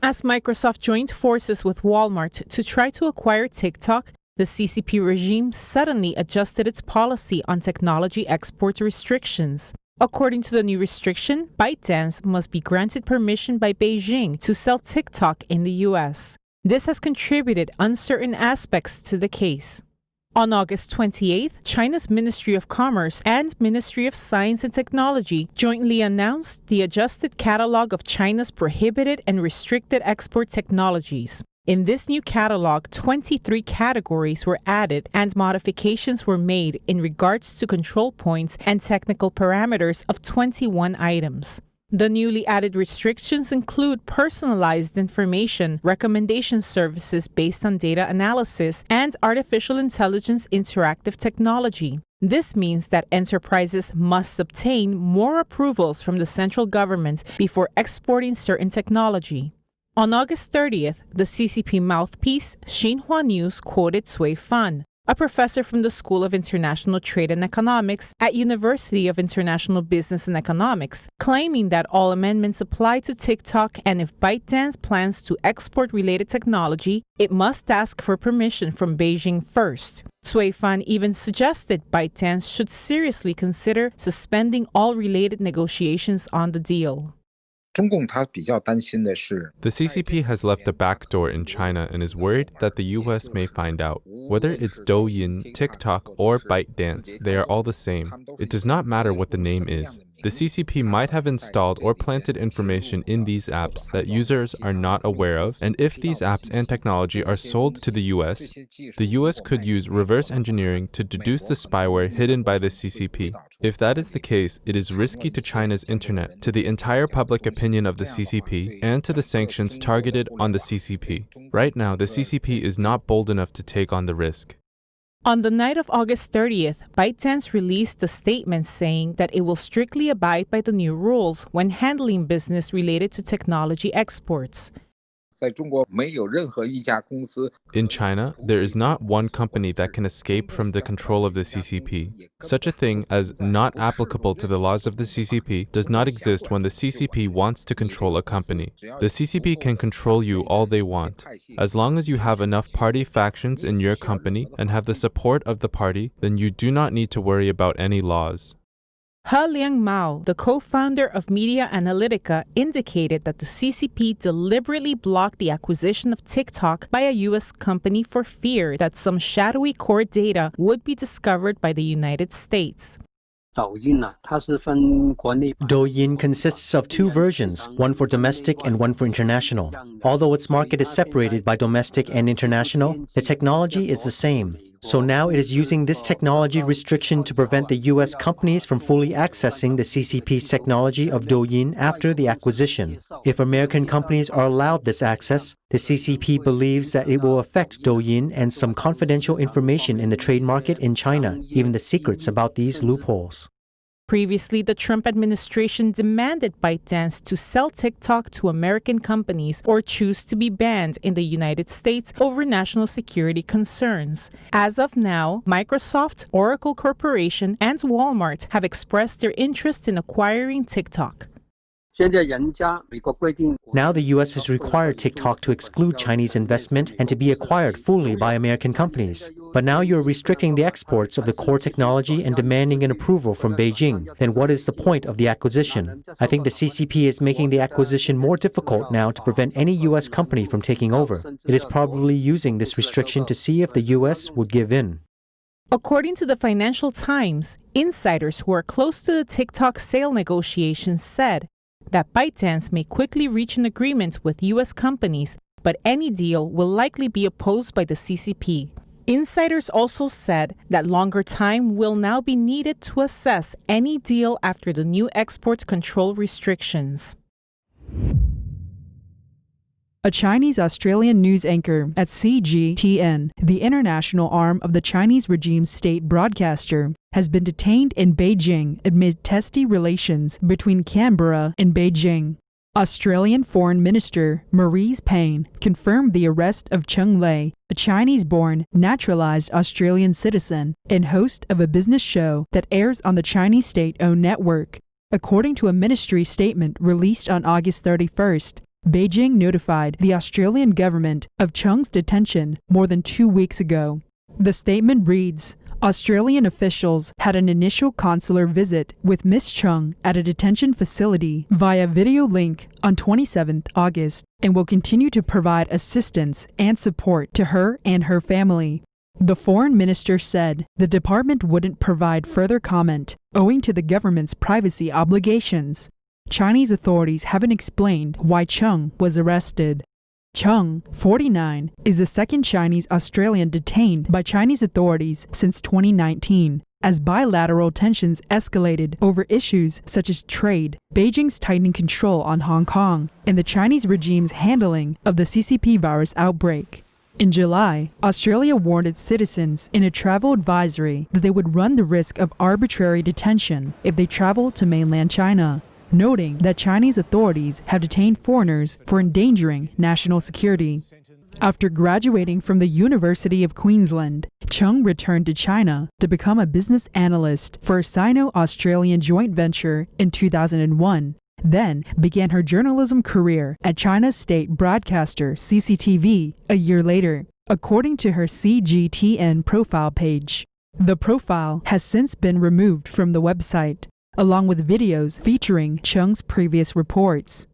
As Microsoft joined forces with Walmart to try to acquire TikTok, the CCP regime suddenly adjusted its policy on technology export restrictions. According to the new restriction, ByteDance must be granted permission by Beijing to sell TikTok in the US. This has contributed uncertain aspects to the case. On August 28th, China's Ministry of Commerce and Ministry of Science and Technology jointly announced the adjusted catalog of China's prohibited and restricted export technologies. In this new catalog, 23 categories were added and modifications were made in regards to control points and technical parameters of 21 items. The newly added restrictions include personalized information, recommendation services based on data analysis, and artificial intelligence interactive technology. This means that enterprises must obtain more approvals from the central government before exporting certain technology. On August 30th, the CCP mouthpiece Xinhua News quoted Cui Fan, a professor from the School of International Trade and Economics at University of International Business and Economics, claiming that all amendments apply to TikTok and if ByteDance plans to export related technology, it must ask for permission from Beijing first. Cui Fan even suggested ByteDance should seriously consider suspending all related negotiations on the deal. The CCP has left a backdoor in China and is worried that the US may find out. Whether it's Douyin, TikTok, or ByteDance, they are all the same. It does not matter what the name is. The CCP might have installed or planted information in these apps that users are not aware of, and if these apps and technology are sold to the US could use reverse engineering to deduce the spyware hidden by the CCP. If that is the case, it is risky to China's internet, to the entire public opinion of the CCP, and to the sanctions targeted on the CCP. Right now, the CCP is not bold enough to take on the risk. On the night of August 30th, ByteDance released a statement saying that it will strictly abide by the new rules when handling business related to technology exports. In China, there is not one company that can escape from the control of the CCP. Such a thing as not applicable to the laws of the CCP does not exist when the CCP wants to control a company. The CCP can control you all they want. As long as you have enough party factions in your company and have the support of the party, then you do not need to worry about any laws. He Liangmao, the co-founder of Media Analytica, indicated that the CCP deliberately blocked the acquisition of TikTok by a U.S. company for fear that some shadowy core data would be discovered by the United States. Douyin consists of two versions, one for domestic and one for international. Although its market is separated by domestic and international, the technology is the same. So now it is using this technology restriction to prevent the U.S. companies from fully accessing the CCP's technology of Douyin after the acquisition. If American companies are allowed this access, the CCP believes that it will affect Douyin and some confidential information in the trade market in China, even the secrets about these loopholes. Previously, the Trump administration demanded ByteDance to sell TikTok to American companies or choose to be banned in the United States over national security concerns. As of now, Microsoft, Oracle Corporation, and Walmart have expressed their interest in acquiring TikTok. Now the U.S. has required TikTok to exclude Chinese investment and to be acquired fully by American companies. But now you're restricting the exports of the core technology and demanding an approval from Beijing. Then what is the point of the acquisition? I think the CCP is making the acquisition more difficult now to prevent any U.S. company from taking over. It is probably using this restriction to see if the U.S. would give in. According to the Financial Times, insiders who are close to the TikTok sale negotiations said that ByteDance may quickly reach an agreement with U.S. companies, but any deal will likely be opposed by the CCP. Insiders also said that longer time will now be needed to assess any deal after the new export control restrictions. A Chinese-Australian news anchor at CGTN, the international arm of the Chinese regime's state broadcaster, has been detained in Beijing amid testy relations between Canberra and Beijing. Australian Foreign Minister Marise Payne confirmed the arrest of Cheng Lei, a Chinese-born, naturalized Australian citizen and host of a business show that airs on the Chinese state-owned network. According to a ministry statement released on August 31st, Beijing notified the Australian government of Cheng's detention more than 2 weeks ago. The statement reads, Australian officials had an initial consular visit with Miss Cheng at a detention facility via video link on 27 August and will continue to provide assistance and support to her and her family. The foreign minister said the department wouldn't provide further comment owing to the government's privacy obligations. Chinese authorities haven't explained why Cheng was arrested. Cheng, 49, is the second Chinese Australian detained by Chinese authorities since 2019, as bilateral tensions escalated over issues such as trade, Beijing's tightening control on Hong Kong, and the Chinese regime's handling of the CCP virus outbreak. In July, Australia warned its citizens in a travel advisory that they would run the risk of arbitrary detention if they traveled to mainland China, noting that Chinese authorities have detained foreigners for endangering national security. After graduating from the University of Queensland, Cheng returned to China to become a business analyst for a Sino-Australian joint venture in 2001, then began her journalism career at China's state broadcaster CCTV a year later, according to her CGTN profile page. The profile has since been removed from the website, along with videos featuring Cheng's previous reports.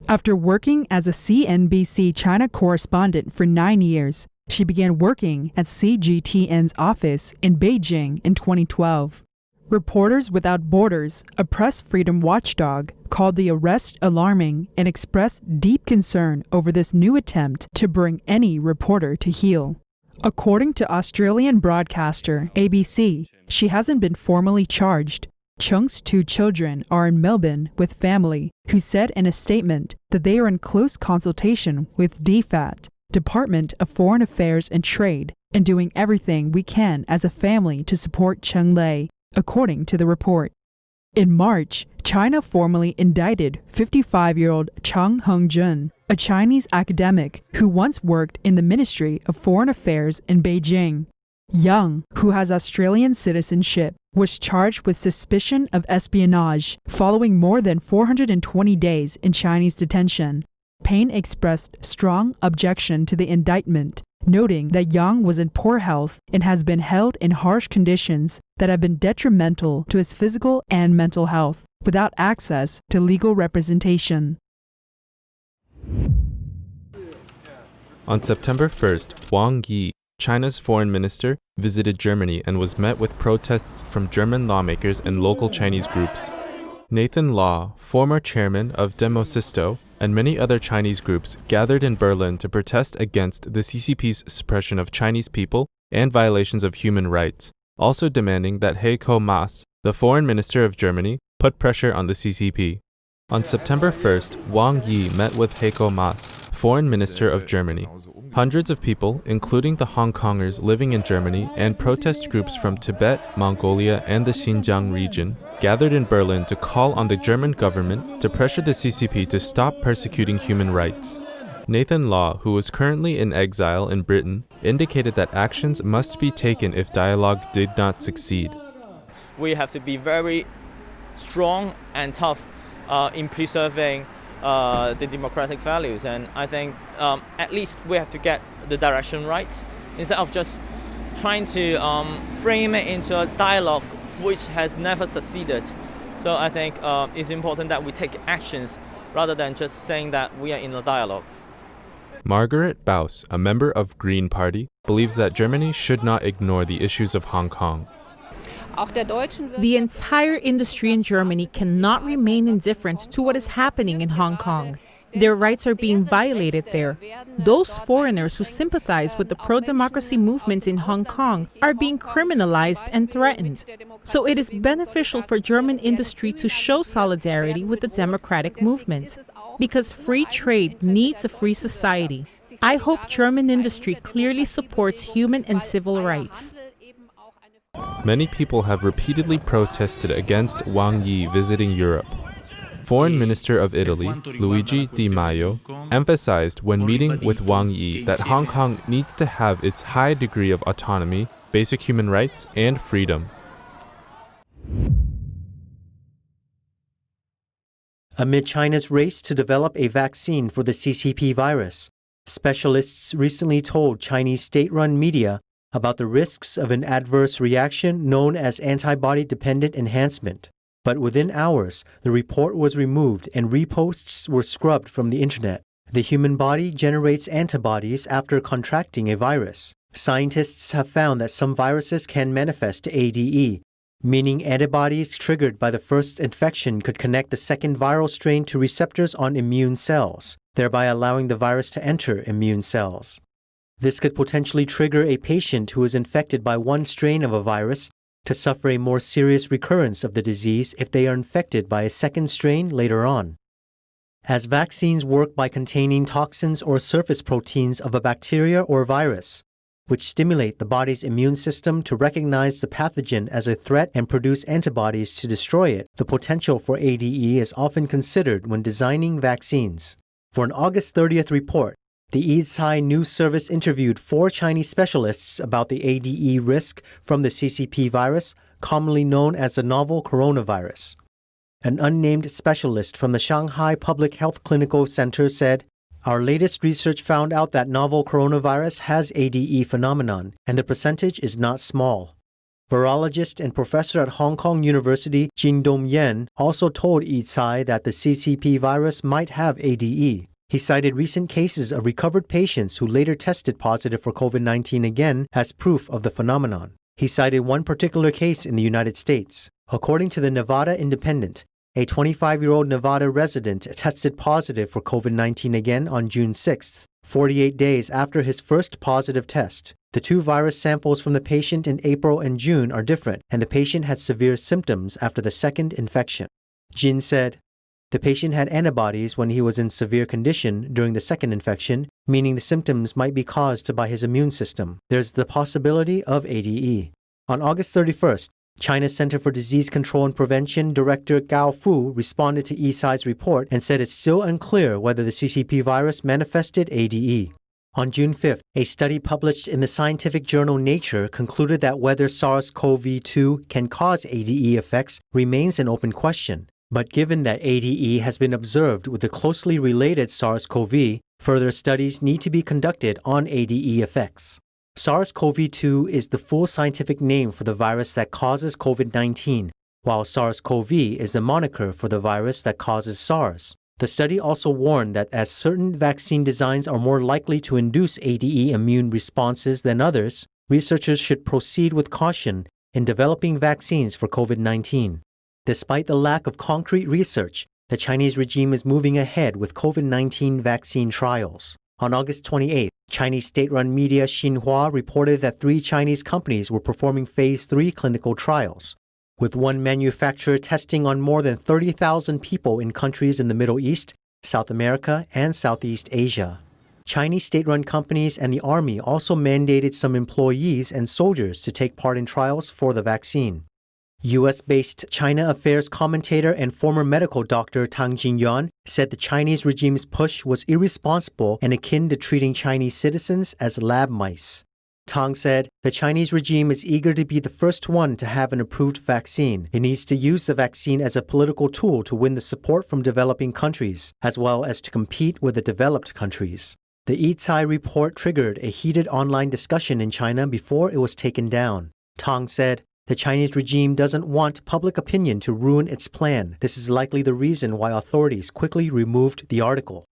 After working as a CNBC China correspondent for 9 years, she began working at CGTN's office in Beijing in 2012. Reporters Without Borders, a press freedom watchdog, called the arrest alarming and expressed deep concern over this new attempt to bring any reporter to heel. According to Australian broadcaster ABC, she hasn't been formally charged. Cheng's 2 children are in Melbourne with family, who said in a statement that they are in close consultation with DFAT, Department of Foreign Affairs and Trade, and doing everything we can as a family to support Cheng Lei, according to the report. In March, China formally indicted 55-year-old Chang Hengjun, a Chinese academic who once worked in the Ministry of Foreign Affairs in Beijing. Yang, who has Australian citizenship, was charged with suspicion of espionage following more than 420 days in Chinese detention. Payne expressed strong objection to the indictment, noting that Yang was in poor health and has been held in harsh conditions that have been detrimental to his physical and mental health, without access to legal representation. On September 1st, Wang Yi, China's foreign minister, visited Germany and was met with protests from German lawmakers and local Chinese groups. Nathan Law, former chairman of Demosisto, and many other Chinese groups gathered in Berlin to protest against the CCP's suppression of Chinese people and violations of human rights, also demanding that Heiko Maas, the foreign minister of Germany, put pressure on the CCP. On September 1st, Wang Yi met with Heiko Maas, foreign minister of Germany. Hundreds of people, including the Hong Kongers living in Germany and protest groups from Tibet, Mongolia, and the Xinjiang region, gathered in Berlin to call on the German government to pressure the CCP to stop persecuting human rights. Nathan Law, who is currently in exile in Britain, indicated that actions must be taken if dialogue did not succeed. We have to be very strong and tough in preserving the democratic values, and I think at least we have to get the direction right instead of just trying to frame it into a dialogue which has never succeeded. So I think it's important that we take actions rather than just saying that we are in a dialogue. Margaret Baus, a member of Green Party, believes that Germany should not ignore the issues of Hong Kong. The entire industry in Germany cannot remain indifferent to what is happening in Hong Kong. Their rights are being violated there. Those foreigners who sympathize with the pro-democracy movement in Hong Kong are being criminalized and threatened. So it is beneficial for German industry to show solidarity with the democratic movement, because free trade needs a free society. I hope German industry clearly supports human and civil rights. Many people have repeatedly protested against Wang Yi visiting Europe. Foreign Minister of Italy, Luigi Di Maio, emphasized when meeting with Wang Yi that Hong Kong needs to have its high degree of autonomy, basic human rights, and freedom. Amid China's race to develop a vaccine for the CCP virus, specialists recently told Chinese state-run media about the risks of an adverse reaction known as antibody-dependent enhancement. But within hours, the report was removed and reposts were scrubbed from the internet. The human body generates antibodies after contracting a virus. Scientists have found that some viruses can manifest ADE, meaning antibodies triggered by the first infection could connect the second viral strain to receptors on immune cells, thereby allowing the virus to enter immune cells. This could potentially trigger a patient who is infected by one strain of a virus to suffer a more serious recurrence of the disease if they are infected by a second strain later on. As vaccines work by containing toxins or surface proteins of a bacteria or virus, which stimulate the body's immune system to recognize the pathogen as a threat and produce antibodies to destroy it, the potential for ADE is often considered when designing vaccines. For an August 30th report, the Epoch news service interviewed 4 Chinese specialists about the ADE risk from the CCP virus, commonly known as the novel coronavirus. An unnamed specialist from the Shanghai Public Health Clinical Center said, "Our latest research found out that novel coronavirus has ADE phenomenon, and the percentage is not small." Virologist and professor at Hong Kong University Jin Dong-yen also told Epoch that the CCP virus might have ADE. He cited recent cases of recovered patients who later tested positive for COVID-19 again as proof of the phenomenon. He cited one particular case in the United States. According to the Nevada Independent, a 25-year-old Nevada resident tested positive for COVID-19 again on June 6th, 48 days after his first positive test. The 2 virus samples from the patient in April and June are different, and the patient had severe symptoms after the second infection. Jin said, "The patient had antibodies when he was in severe condition during the second infection, meaning the symptoms might be caused by his immune system. There's the possibility of ADE." On August 31st, China's Center for Disease Control and Prevention Director Gao Fu responded to Epoch's report and said it's still unclear whether the CCP virus manifested ADE. On June 5th, a study published in the scientific journal Nature concluded that whether SARS-CoV-2 can cause ADE effects remains an open question. But given that ADE has been observed with the closely related SARS-CoV, further studies need to be conducted on ADE effects. SARS-CoV-2 is the full scientific name for the virus that causes COVID-19, while SARS-CoV is the moniker for the virus that causes SARS. The study also warned that as certain vaccine designs are more likely to induce ADE immune responses than others, researchers should proceed with caution in developing vaccines for COVID-19. Despite the lack of concrete research, the Chinese regime is moving ahead with COVID-19 vaccine trials. On August 28th, Chinese state-run media Xinhua reported that 3 Chinese companies were performing Phase 3 clinical trials, with one manufacturer testing on more than 30,000 people in countries in the Middle East, South America, and Southeast Asia. Chinese state-run companies and the army also mandated some employees and soldiers to take part in trials for the vaccine. U.S.-based China Affairs commentator and former medical doctor Tang Jingyuan said the Chinese regime's push was irresponsible and akin to treating Chinese citizens as lab mice. Tang said, "The Chinese regime is eager to be the first one to have an approved vaccine. It needs to use the vaccine as a political tool to win the support from developing countries, as well as to compete with the developed countries." The Epoch report triggered a heated online discussion in China before it was taken down. Tang said, "The Chinese regime doesn't want public opinion to ruin its plan. This is likely the reason why authorities quickly removed the article."